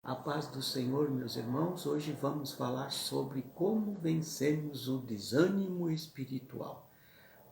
A paz do Senhor, meus irmãos, hoje vamos falar sobre como vencermos o desânimo espiritual.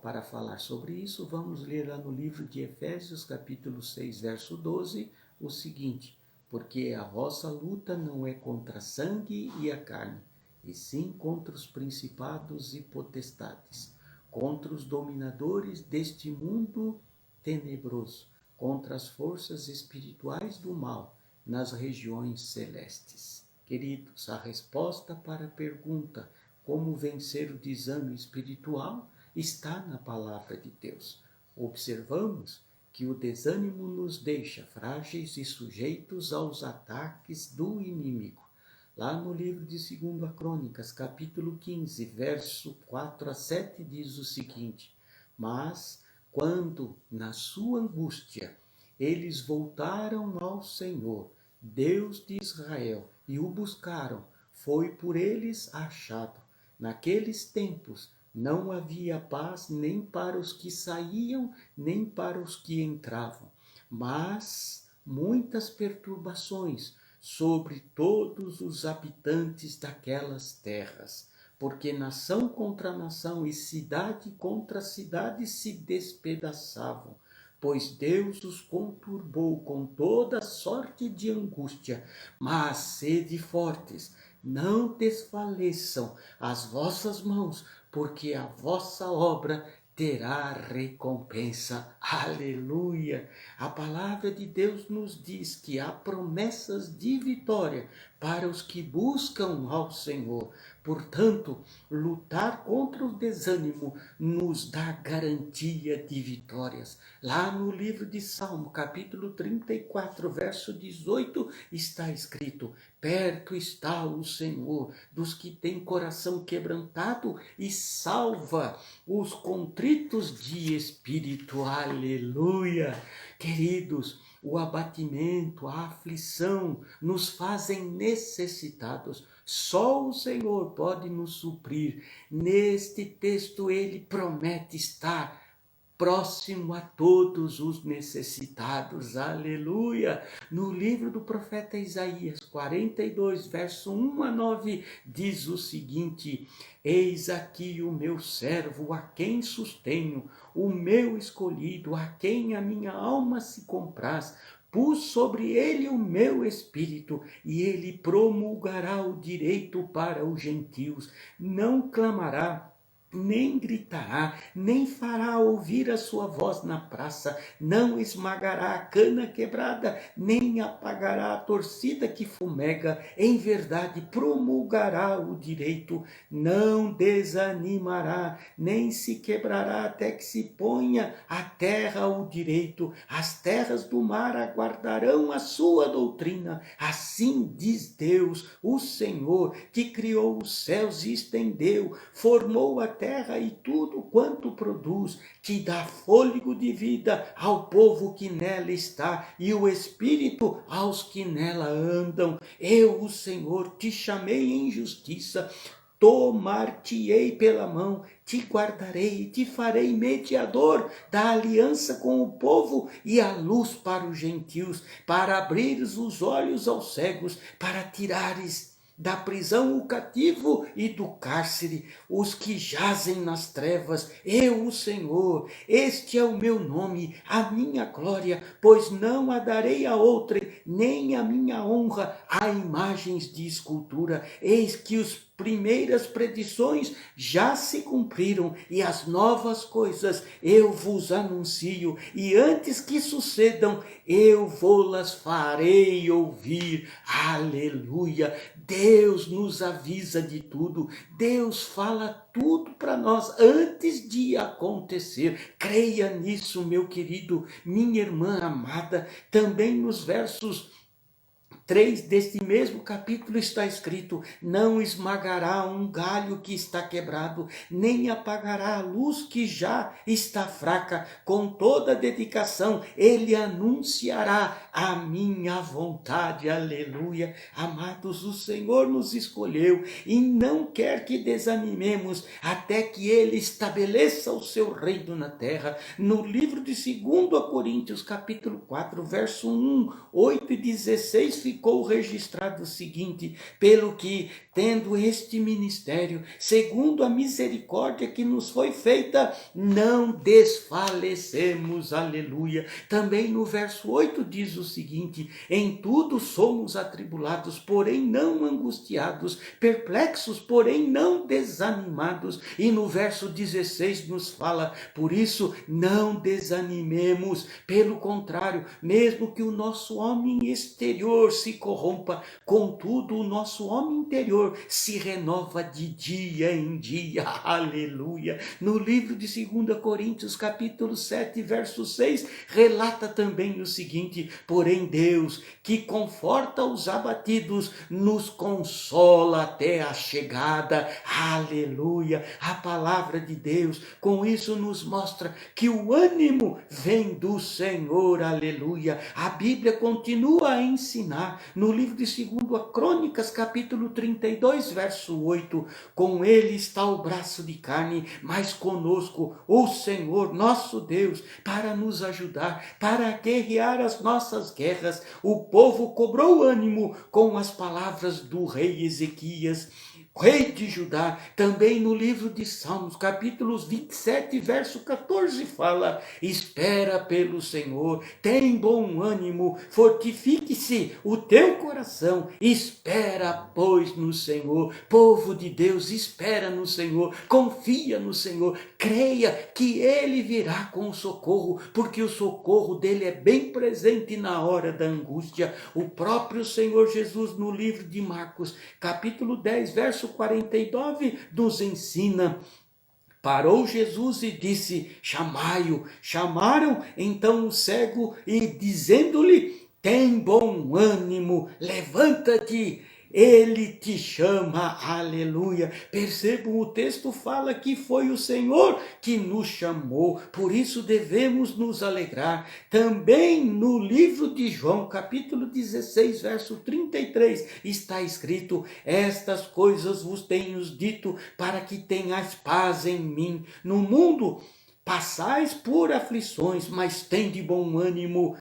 Para falar sobre isso, vamos ler lá no livro de Efésios, capítulo 6, verso 12, o seguinte: porque a vossa luta não é contra a sangue e a carne, e sim contra os principados e potestades, contra os dominadores deste mundo tenebroso, contra as forças espirituais do mal nas regiões celestes. Queridos, a resposta para a pergunta como vencer o desânimo espiritual está na palavra de Deus. Observamos que o desânimo nos deixa frágeis e sujeitos aos ataques do inimigo. Lá no livro de 2 Crônicas, capítulo 15, verso 4 a 7, diz o seguinte: mas quando, na sua angústia, eles voltaram ao Senhor, Deus de Israel, e o buscaram, foi por eles achado. Naqueles tempos não havia paz nem para os que saíam, nem para os que entravam, mas muitas perturbações sobre todos os habitantes daquelas terras, porque nação contra nação e cidade contra cidade se despedaçavam, pois Deus os conturbou com toda sorte de angústia. Mas sede fortes, não desfaleçam as vossas mãos, porque a vossa obra terá recompensa. Aleluia! A palavra de Deus nos diz que há promessas de vitória para os que buscam ao Senhor. Portanto, lutar contra o desânimo nos dá garantia de vitórias. Lá no livro de Salmo, capítulo 34, verso 18, está escrito: perto está o Senhor dos que têm coração quebrantado e salva os contritos de espírito. Aleluia! Queridos, o abatimento, a aflição nos fazem necessitados. Só o Senhor pode nos suprir. Neste texto ele promete estar próximo a todos os necessitados. Aleluia! No livro do profeta Isaías 42, verso 1 a 9, diz o seguinte: eis aqui o meu servo, a quem sustenho, o meu escolhido, a quem a minha alma se compraz. Pus sobre ele o meu espírito, e ele promulgará o direito para os gentios. Não clamará, nem gritará, nem fará ouvir a sua voz na praça, não esmagará a cana quebrada, nem apagará a torcida que fumega. Em verdade promulgará o direito, não desanimará, nem se quebrará até que se ponha a terra o direito. As terras do mar aguardarão a sua doutrina. Assim diz Deus, o Senhor, que criou os céus e estendeu, formou a terra e tudo quanto produz, que dá fôlego de vida ao povo que nela está e o espírito aos que nela andam. Eu, o Senhor, te chamei em justiça, tomar-te-ei pela mão, te guardarei e te farei mediador da aliança com o povo e a luz para os gentios, para abrires os olhos aos cegos, para tirares da prisão o cativo e do cárcere os que jazem nas trevas. Eu, o Senhor, este é o meu nome, a minha glória, pois não a darei a outrem, nem a minha honra a imagens de escultura. Eis que as primeiras predições já se cumpriram, e as novas coisas eu vos anuncio, e antes que sucedam, eu vou-las farei ouvir. Aleluia! Deus nos avisa de tudo, Deus fala tudo para nós antes de acontecer. Creia nisso, meu querido, minha irmã amada. Também nos versos 3 deste mesmo capítulo está escrito: não esmagará um galho que está quebrado, nem apagará a luz que já está fraca. Com toda dedicação ele anunciará a minha vontade. Aleluia! Amados, o Senhor nos escolheu e não quer que desanimemos até que ele estabeleça o seu reino na terra. No livro de 2 Coríntios, capítulo 4, verso 1, 8 e 16, ficou registrado o seguinte: pelo que, tendo este ministério, segundo a misericórdia que nos foi feita, não desfalecemos, aleluia. Também no verso 8 diz o seguinte: em tudo somos atribulados, porém não angustiados, perplexos, porém não desanimados. E no verso 16 nos fala: por isso não desanimemos, pelo contrário, mesmo que o nosso homem exterior se corrompa, contudo o nosso homem interior se renova de dia em dia, aleluia. No livro de 2 Coríntios, capítulo 7, verso 6, relata também o seguinte: porém Deus, que conforta os abatidos, nos consola até a chegada, aleluia. A palavra de Deus com isso nos mostra que o ânimo vem do Senhor, aleluia. A Bíblia continua a ensinar no livro de 2 Crônicas, capítulo 32, verso 8: com ele está o braço de carne, mas conosco o Senhor nosso Deus, para nos ajudar, para guerrear as nossas guerras. O povo cobrou ânimo com as palavras do rei Ezequias, rei de Judá. Também no livro de Salmos, capítulos 27, verso 14, fala: espera pelo Senhor, tem bom ânimo, fortifique-se o teu coração, espera, pois, no Senhor. Povo de Deus, espera no Senhor, confia no Senhor, creia que Ele virá com o socorro, porque o socorro dele é bem presente na hora da angústia. O próprio Senhor Jesus, no livro de Marcos, capítulo 10, verso 49, nos ensina: parou Jesus e disse: chamai-o. Chamaram então o cego e, dizendo-lhe: tem bom ânimo, levanta-te, ele te chama, aleluia. Percebam, o texto fala que foi o Senhor que nos chamou, por isso devemos nos alegrar. Também no livro de João, capítulo 16, verso 33, está escrito: estas coisas vos tenho dito para que tenhais paz em mim. No mundo passais por aflições, mas tende bom ânimo.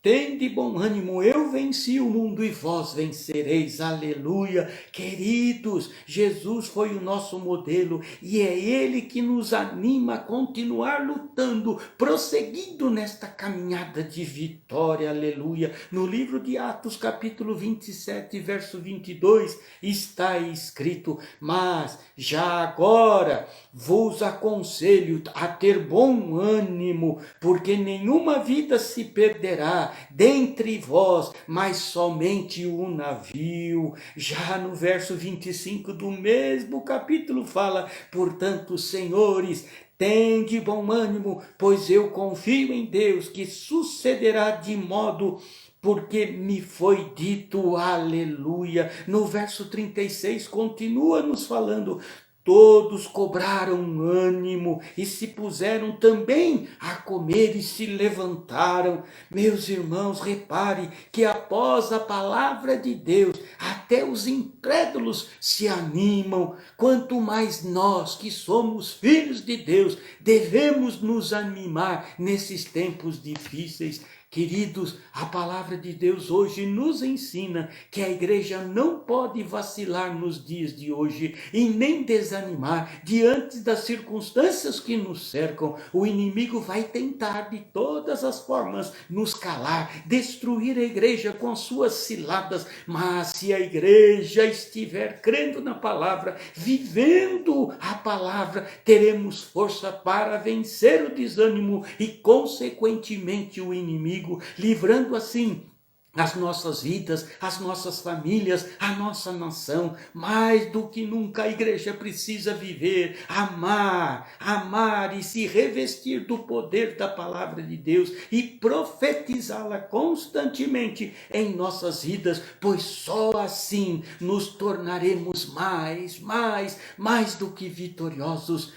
Tende bom ânimo, eu venci o mundo e vós vencereis, aleluia. Queridos, Jesus foi o nosso modelo e é Ele que nos anima a continuar lutando, prosseguindo nesta caminhada de vitória, aleluia. No livro de Atos, capítulo 27, verso 22, está escrito: mas já agora vos aconselho a ter bom ânimo, porque nenhuma vida se perderá dentre vós, mas somente o navio. Já no verso 25 do mesmo capítulo fala: portanto, senhores, tende bom ânimo, pois eu confio em Deus, que sucederá de modo porque me foi dito, aleluia. No verso 36 continua nos falando: todos cobraram ânimo e se puseram também a comer e se levantaram. Meus irmãos, repare que após a palavra de Deus, até os incrédulos se animam. Quanto mais nós, que somos filhos de Deus, devemos nos animar nesses tempos difíceis. Queridos, a palavra de Deus hoje nos ensina que a igreja não pode vacilar nos dias de hoje e nem desanimar diante das circunstâncias que nos cercam. O inimigo vai tentar de todas as formas nos calar, destruir a igreja com suas ciladas, mas se a igreja estiver crendo na palavra, vivendo a palavra, teremos força para vencer o desânimo e, consequentemente, o inimigo, livrando assim as nossas vidas, as nossas famílias, a nossa nação. Mais do que nunca a igreja precisa viver, amar e se revestir do poder da palavra de Deus e profetizá-la constantemente em nossas vidas, pois só assim nos tornaremos mais do que vitoriosos.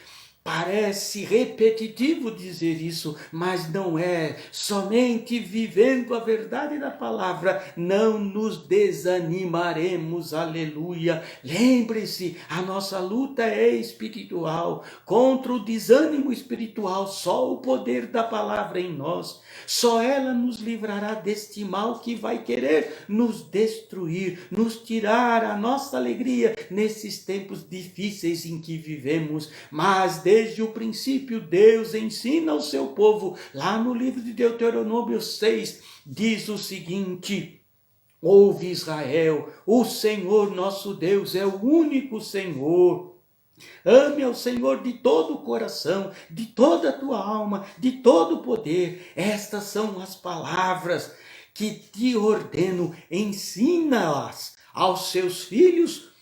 Parece repetitivo dizer isso, mas não é. Somente vivendo a verdade da palavra não nos desanimaremos. Aleluia. Lembre-se, a nossa luta é espiritual. Contra o desânimo espiritual, só o poder da palavra em nós. Só ela nos livrará deste mal que vai querer nos destruir, nos tirar a nossa alegria nesses tempos difíceis em que vivemos. Mas desde o princípio Deus ensina ao seu povo, lá no livro de Deuteronômio 6, diz o seguinte: ouve Israel, o Senhor nosso Deus é o único Senhor. Ame ao Senhor de todo o coração, de toda a tua alma, de todo o poder. Estas são as palavras que te ordeno, ensina-as aos seus filhos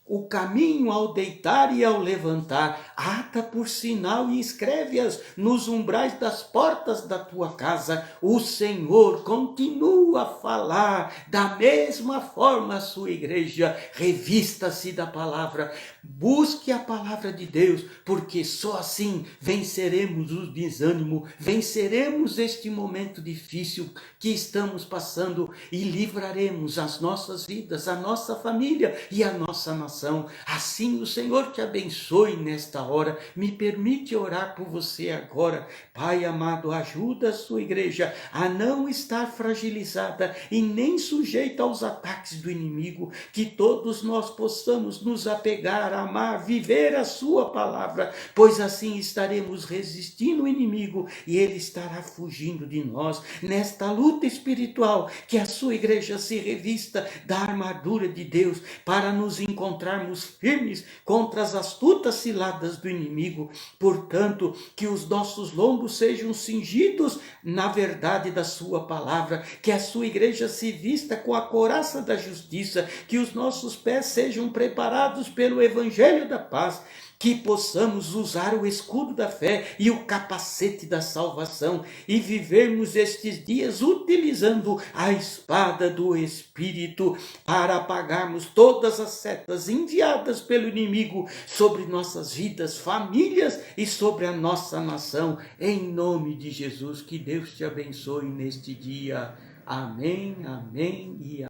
o caminho ao deitar e ao levantar, ata por sinal e escreve-as nos umbrais das portas da tua casa. O Senhor continua a falar da mesma forma a sua igreja. Revista-se da palavra, busque a palavra de Deus, porque só assim venceremos o desânimo, venceremos este momento difícil que estamos passando e livraremos as nossas vidas, a nossa família e a nossa nação. Assim o Senhor te abençoe nesta hora. Me permite orar por você agora. Pai amado, ajuda a sua igreja a não estar fragilizada e nem sujeita aos ataques do inimigo. Que todos nós possamos nos apegar, amar, viver a sua palavra, pois assim estaremos resistindo ao inimigo e ele estará fugindo de nós. Nesta luta espiritual, que a sua igreja se revista da armadura de Deus para nos encontrarmos firmes contra as astutas ciladas do inimigo. Portanto, que os nossos lombos sejam cingidos na verdade da sua palavra, que a sua igreja se vista com a couraça da justiça, que os nossos pés sejam preparados pelo evangelho da paz, que possamos usar o escudo da fé e o capacete da salvação e vivermos estes dias utilizando a espada do Espírito para apagarmos todas as setas enviadas pelo inimigo sobre nossas vidas, famílias e sobre a nossa nação. Em nome de Jesus, que Deus te abençoe neste dia. Amém, amém e amém.